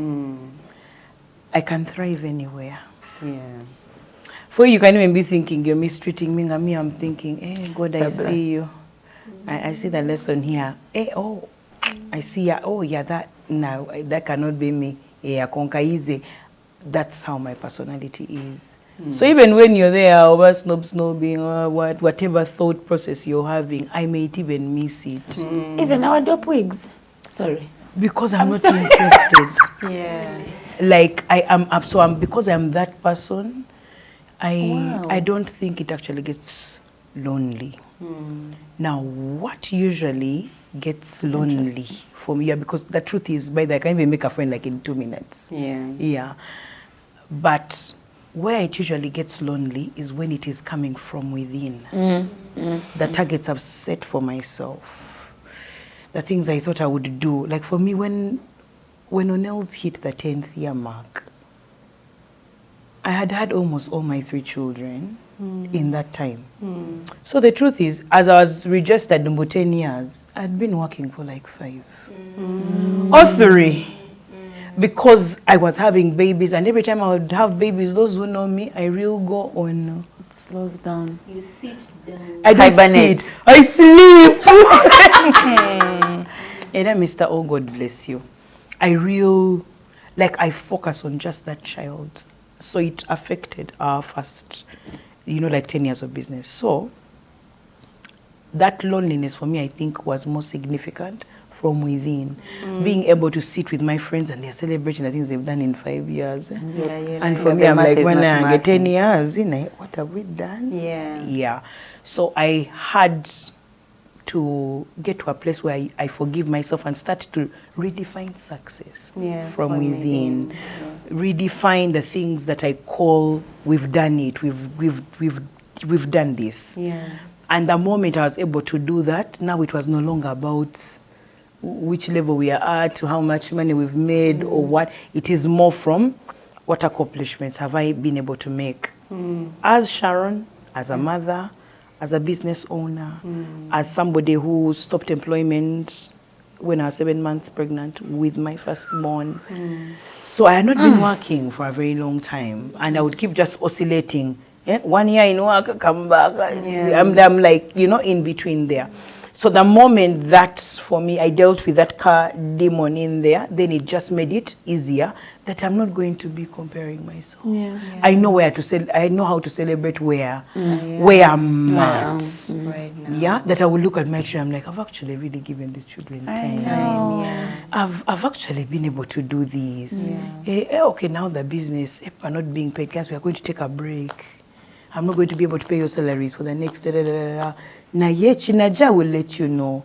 I can thrive anywhere. For you can even be thinking you're mistreating me, and me I'm thinking, hey God, I see you. I see the lesson here. Hey, I see ya. Oh yeah, that cannot be me. Yeah, conquer easy. That's how my personality is. So even when you're there over snobbing or whatever thought process you're having, I might even miss it. Even our dope wigs. Sorry. Because I'm not interested. Like I am, because I'm that person, I don't think it actually gets lonely. Now, what usually gets lonely for me? Because the truth is, by the way, I can't even make a friend like in 2 minutes. But where it usually gets lonely is when it is coming from within. The targets I've set for myself, the things I thought I would do. Like for me, when O'Neill's hit the 10th year mark, I had almost all my 3 children in that time. So the truth is, as I was registered for 10 years, I'd been working for like 5 or 3 because I was having babies, and every time I would have babies, those who know me, I will go on. It slows down. You sit down. I don't sit. I sleep. And then Mr. Oh, God bless you. I focus on just that child. So it affected our first, 10 years of business. So that loneliness for me, I think, was more significant from within. Being able to sit with my friends and they're celebrating the things they've done in 5 years. And for me, I'm like, when I get 10 years, what have we done? Yeah. So I had to get to a place where I forgive myself and start to redefine success from within. Redefine the things that I call, we've done it, we've done this. And the moment I was able to do that, now it was no longer about which level we are at, to how much money we've made or what. It is more from what accomplishments have I been able to make as Sharon, as a mother, as a business owner, as somebody who stopped employment when I was 7 months pregnant with my firstborn. So I had not been working for a very long time, and I would keep just oscillating. 1 year in work, come back. I'm like, in between there. So the moment that, for me, I dealt with that car demon in there, then it just made it easier that I'm not going to be comparing myself. I know where to I know how to celebrate where I'm at. Right now. Yeah, that I will look at my children. I'm like, I've actually really given these children time. I've actually been able to do this. Okay, now the business, if we're not being paid, guys, we are going to take a break. I'm not going to be able to pay your salaries for the next Naja will let you know.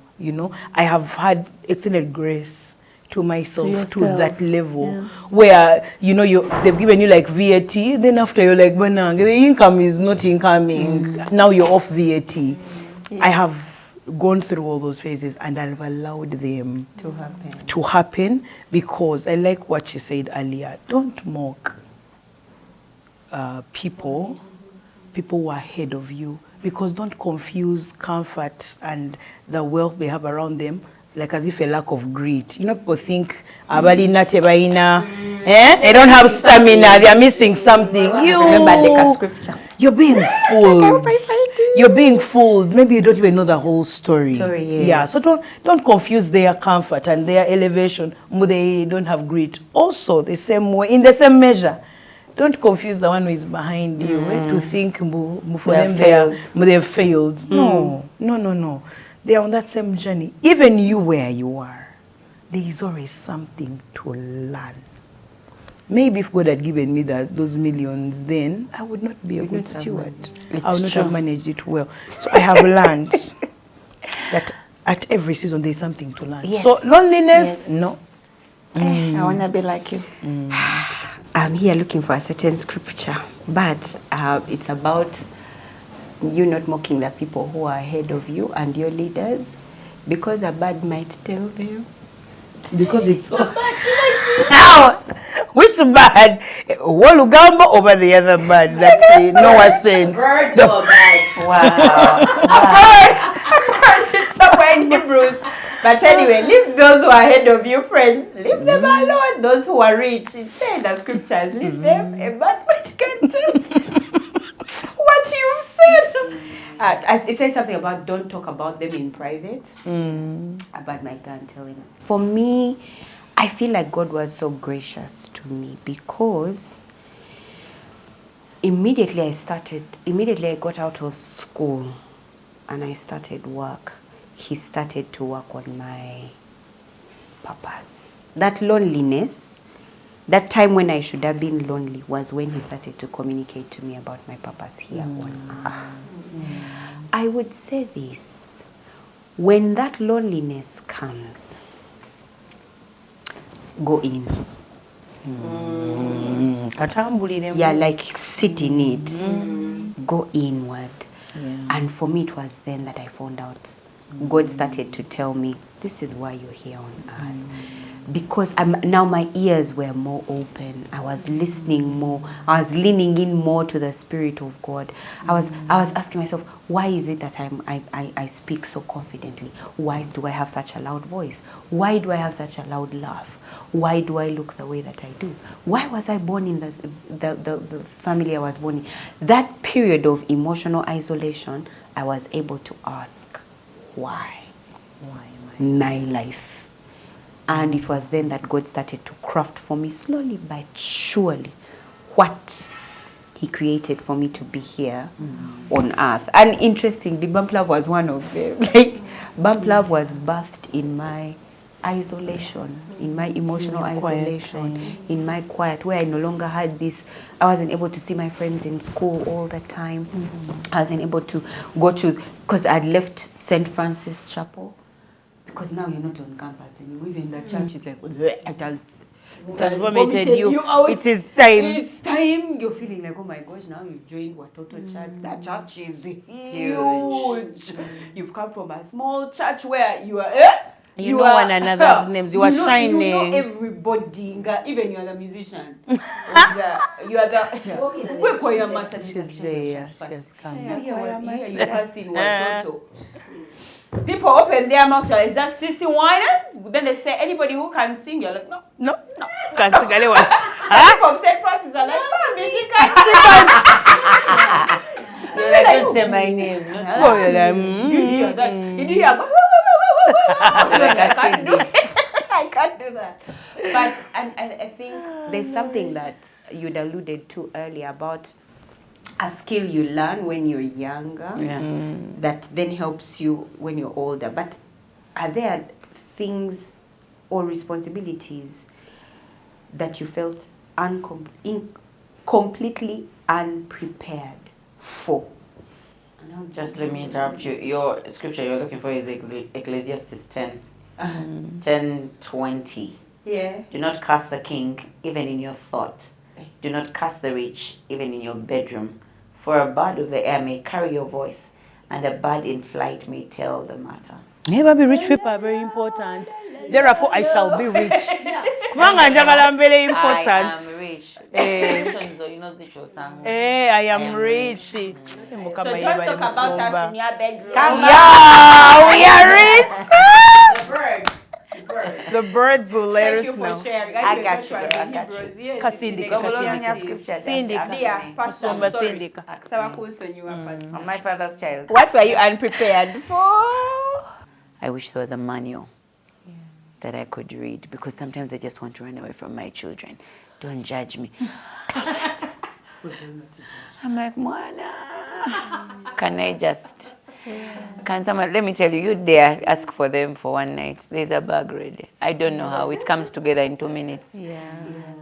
I have had excellent grace to myself to that level where they've given you like VAT, then after you're like, the income is not incoming. Now you're off VAT. I have gone through all those phases, and I've allowed them to happen because I like what you said earlier. Don't mock people who are ahead of you, because don't confuse comfort and the wealth they have around them like as if a lack of greed. People think they don't have stamina, they are missing something. Remember the scripture. You're being fooled. You're being fooled. Maybe you don't even know the whole story. Yeah, so don't confuse their comfort and their elevation. They don't have greed. Also, the same way, in the same measure, don't confuse the one who is behind you to think for them they have failed. No. They are on that same journey. Even you where you are, there is always something to learn. Maybe if God had given me those millions, then I would not be a good steward. I would not have managed it well. So I have learned that at every season there is something to learn. So loneliness, no. I want to be like you. I'm here looking for a certain scripture, but it's about you not mocking the people who are ahead of you and your leaders, because a bird might tell them. Because it's now, which bird? Walugambo over the other bird? That's Noah sent. Bird or bird? Wow. It's somewhere in Hebrews. But anyway, leave those who are ahead of you, friends. Leave them alone. Those who are rich, it says the scriptures, leave them. A bird might can tell what you've said. It says something about don't talk about them in private. About my gun telling. For me, I feel like God was so gracious to me because immediately I got out of school and I started work. He started to work on my purpose. That loneliness, that time when I should have been lonely, was when he started to communicate to me about my purpose here on earth. I would say this, when that loneliness comes, go in. Yeah, like sit in it. Go inward. And for me, it was then that I found out. God started to tell me, this is why you're here on earth. Because now my ears were more open. I was listening more. I was leaning in more to the Spirit of God. I was asking myself, why is it that I speak so confidently? Why do I have such a loud voice? Why do I have such a loud laugh? Why do I look the way that I do? Why was I born in the family I was born in? That period of emotional isolation, I was able to ask, why my life? And it was then that God started to craft for me slowly but surely what he created for me to be here on earth. And interestingly, Bump Love was one of them. Like, Bump Love was birthed in my isolation, in my emotional isolation, in my quiet, where I no longer had this. I wasn't able to see my friends in school all the time. I wasn't able to go to, because I'd left St. Francis Chapel, because now you're not on campus anymore. Even the church is like, it has vomited you out. It is time. It's time. You're feeling like, oh my gosh, now you've joined Watoto Church. That church is huge. You've come from a small church where you are, You know one another's names. You are shining. You know everybody. Even you are the musician. You are the. Where kwa ya master? She's there. She's coming. You passing Watoto. People open their mouth. Is that Sissy whiner? Then they say anybody who can sing. You're like no. Can't sing anyone. People say Francis are like, Mommy, she can't. I don't say my name. Oh, you're like, You hear that? You hear? I can't do that. But and I think there's something that you'd alluded to earlier about a skill you learn when you're younger that then helps you when you're older. But are there things or responsibilities that you felt completely unprepared for? Just let me interrupt you. Your scripture you're looking for is Ecclesiastes 10. 10:20. Yeah. Do not curse the king, even in your thought. Do not curse the rich, even in your bedroom. For a bird of the air may carry your voice, and a bird in flight may tell the matter. Never be rich people are very important. Therefore, I shall be rich. Kumanga njagala mbele important. I am rich. I am rich. So don't talk about us in your bedroom. Yeah, we are rich. The birds. The birds will let us Thank you know. for sharing. I got you. Kasindika. I'm my father's child. What were you unprepared for? I wish there was a manual that I could read, because sometimes I just want to run away from my children. Don't judge me. I'm like, Mwana, can I just... Can someone, let me tell you, you dare ask for them for one night. There's a bag ready. I don't know how it comes together in 2 minutes.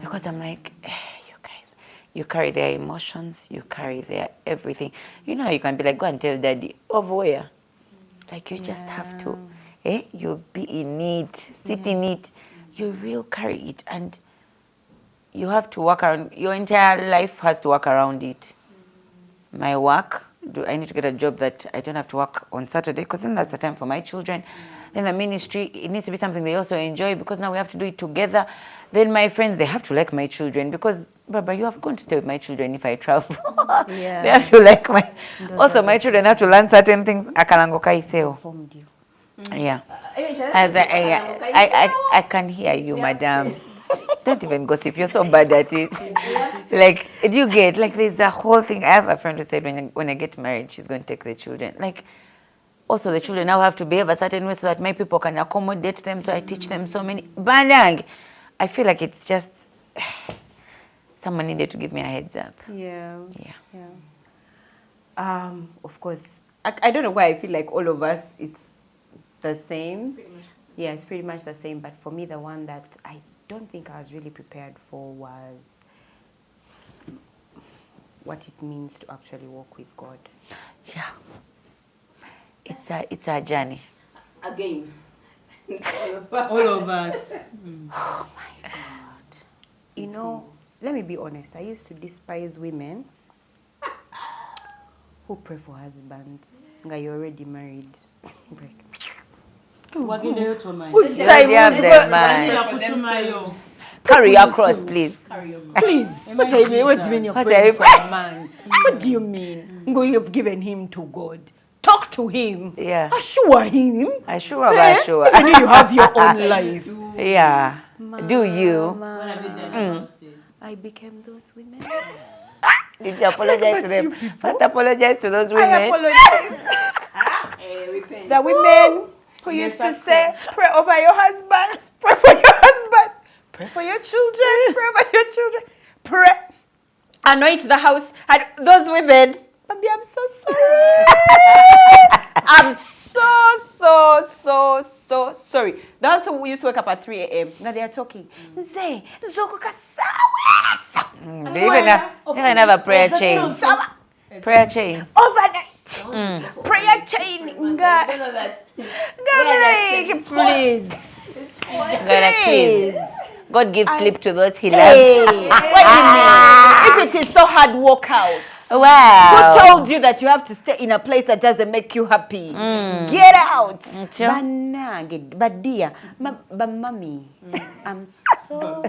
Because I'm like, you guys, you carry their emotions, you carry their everything. You know, you can be like, go and tell daddy, over where? Like, you just have to, you be in it, sit in it. You will carry it, and you have to work around, your entire life has to work around it. My work, I need to get a job that I don't have to work on Saturday, because then that's the time for my children. Then the ministry, it needs to be something they also enjoy, because now we have to do it together. Then my friends, they have to like my children, because, Baba, you have gone to stay with my children if I travel. They have to like my... Also, my children have to learn certain things. Akalangoka iseo. Yeah. As I can hear you, madam. Don't even gossip. You're so bad at it. Like, do you get, like, there's a whole thing. I have a friend who said when I get married, she's going to take the children. Like, also the children now have to behave a certain way so that my people can accommodate them. So I teach them so many. Bandang. I feel like it's just, someone needed to give me a heads up. Of course, I don't know why I feel like all of us, it's the same. Yeah, it's pretty much the same. But for me, the one that I don't think I was really prepared for was what it means to actually walk with God. Yeah. It's a journey. Again. All of us. Oh my God. You know, let me be honest. I used to despise women who pray for husbands. You're already married. Who's time you have them, man? Carry across, please. Please. What do you mean? What do you mean you're praying for a man? What do you mean? You've given him to God. Talk to him. Yeah. Assure him. Assure. And you have your own life. Yeah. Do you? I became those women. Did you apologize to them? First apologize to those women. I apologize. The women who used to say, pray over your husbands, pray for your husbands, pray for your children, pray over your children, pray, anoint the house. And those women, Baby, I'm so sorry. I'm so sorry. That's who we used to wake up at 3 a.m. Now they are talking. They even have a prayer chain. Prayer chain. Overnight. Prayer chain. God, please. God gives sleep to those he loves. What do you mean? If it is so hard, walk out. Wow. Who told you that you have to stay in a place that doesn't make you happy? Get out. Sure. But dear, but mommy, I'm so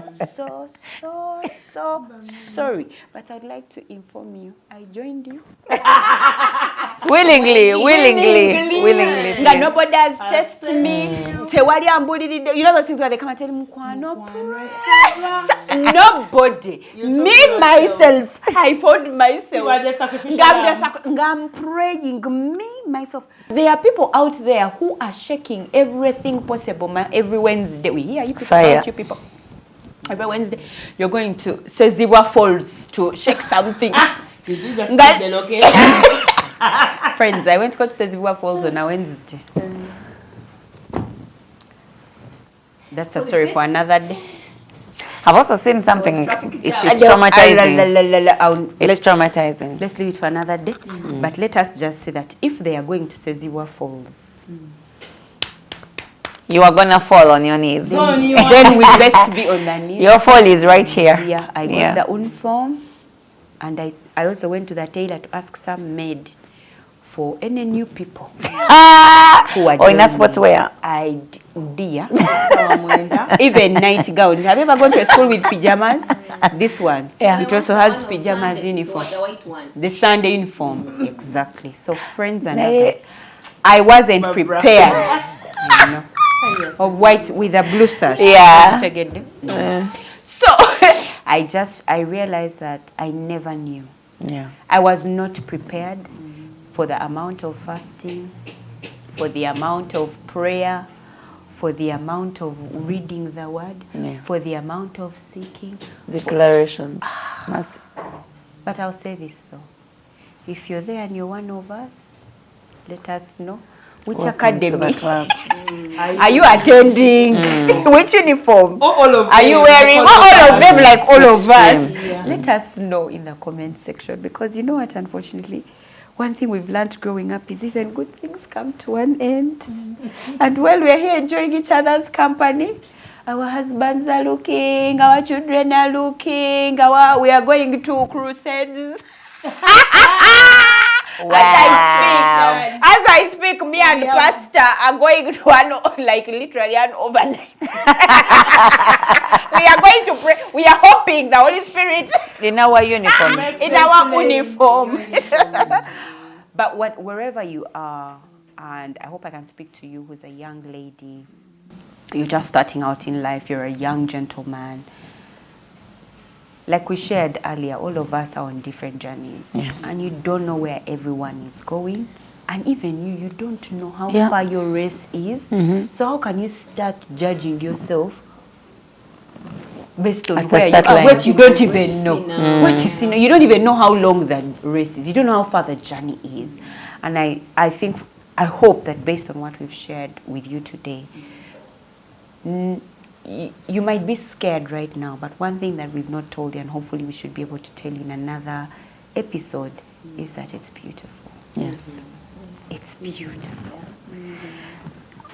sorry. But I'd like to inform you, I joined you. Willingly. That nobody has chased me. You know those things where they come and tell me, nobody. Me, myself, I found myself. You are the sacrificial I'm praying, me, myself. There are people out there who are shaking everything possible, man, every Wednesday. We hear you people, Fire. you people. Every Wednesday, you're going to Seziwa Falls to shake something. Did you just get the location? Friends, I went to go to Seziwa Falls on a Wednesday. That's a story for another day. I've also seen something. It's traumatizing. It's traumatizing. Let's leave it for another day. But let us just say that if they are going to Seziwa Falls, You are gonna fall on your knees. then we best be on the knees. Your fall is right here. Yeah, I got the uniform, and I also went to the tailor to ask some maid for any new people who are Or in a joining. sportswear. Dear. Even night gown. Have you ever gone to a school with pajamas? This one. Yeah. It also has pajamas uniform. The white one. The Sunday uniform. Exactly. So friends and others, I wasn't prepared. You know, of white with a blue sash. Yeah. So I realized that I never knew. Yeah. I was not prepared for the amount of fasting, for the amount of prayer, for the amount of reading the word, for the amount of seeking. Declarations. But I'll say this though. If you're there and you're one of us, let us know. Which Welcome to academy the club. are you attending? Which uniform? All of Are you wearing? all All of them, like all of us. Yeah. Let us know in the comment section, because you know what, unfortunately, one thing we've learned growing up is even good things come to an end. And while we're here enjoying each other's company, our husbands are looking, our children are looking, we are going to crusades. Wow. As I speak, me and Pastor are going to literally an overnight. We are going to pray. We are hoping the Holy Spirit In our uniform. in our uniform. But wherever you are, and I hope I can speak to you who's a young lady, you're just starting out in life, you're a young gentleman. Like we shared earlier, all of us are on different journeys. Yeah. And you don't know where everyone is going. And even you don't know how Yeah. far your race is. So how can you start judging yourself based on At the where you start are, line. what you don't What even you know? see now. What you see now. You don't even know how long the race is. You don't know how far the journey is. And I think, I hope that based on what we've shared with you today, you might be scared right now, but one thing that we've not told you, and hopefully we should be able to tell you in another episode, is that it's beautiful. Yes. It's beautiful.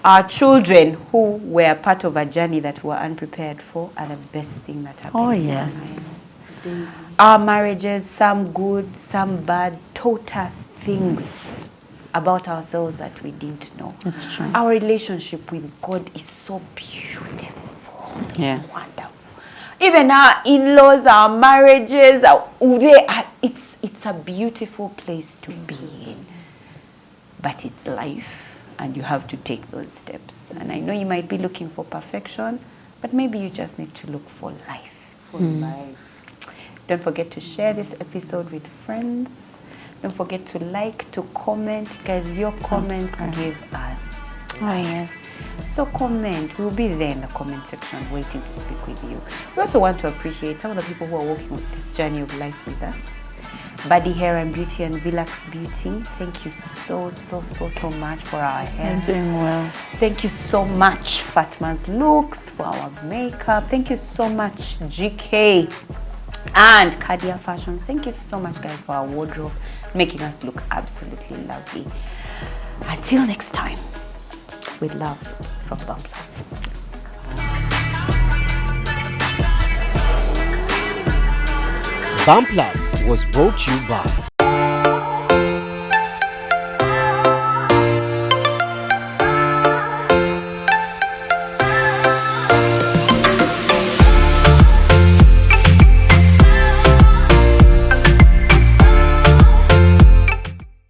Our children who were part of a journey that we were unprepared for are the best thing that happened Oh, in yes. our lives. Our marriages, some good, some bad, taught us things about ourselves that we didn't know. That's true. Our relationship with God is so beautiful. Yeah. It's wonderful. Even our in-laws, our marriages, it's a beautiful place to be in. But it's life, and you have to take those steps. And I know you might be looking for perfection, but maybe you just need to look for life. Don't forget to share this episode with friends. Don't forget to like, to comment, because your comments give us. Oh, yes. So comment. We'll be there in the comment section waiting to speak with you. We also want to appreciate some of the people who are walking with this journey of life with us. Body Hair and Beauty and Vilax Beauty. Thank you so much for our hair. I'm doing well. Thank you so much, Fatma's Looks, for our makeup. Thank you so much, GK and Kadia Fashions. Thank you so much, guys, for our wardrobe, making us look absolutely lovely. Until next time, with love from Bump Love. Bump Love was brought to you by